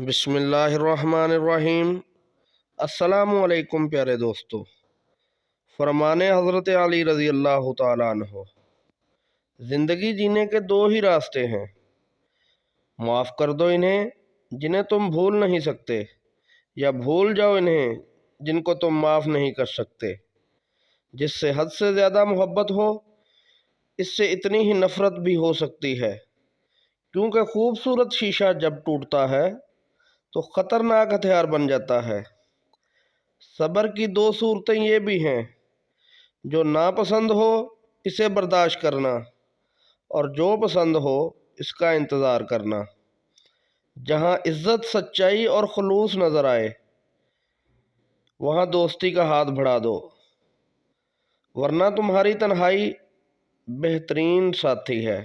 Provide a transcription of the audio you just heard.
بسم اللہ الرحمن الرحیم۔ السلام علیکم پیارے دوستو۔ فرمان حضرت علی رضی اللہ تعالیٰ عنہ، زندگی جینے کے دو ہی راستے ہیں، معاف کر دو انہیں جنہیں تم بھول نہیں سکتے، یا بھول جاؤ انہیں جن کو تم معاف نہیں کر سکتے۔ جس سے حد سے زیادہ محبت ہو، اس سے اتنی ہی نفرت بھی ہو سکتی ہے، کیونکہ خوبصورت شیشہ جب ٹوٹتا ہے تو خطرناک ہتھیار بن جاتا ہے۔ صبر کی دو صورتیں یہ بھی ہیں، جو ناپسند ہو اسے برداشت کرنا، اور جو پسند ہو اس کا انتظار کرنا۔ جہاں عزت، سچائی اور خلوص نظر آئے، وہاں دوستی کا ہاتھ بڑھا دو، ورنہ تمہاری تنہائی بہترین ساتھی ہے۔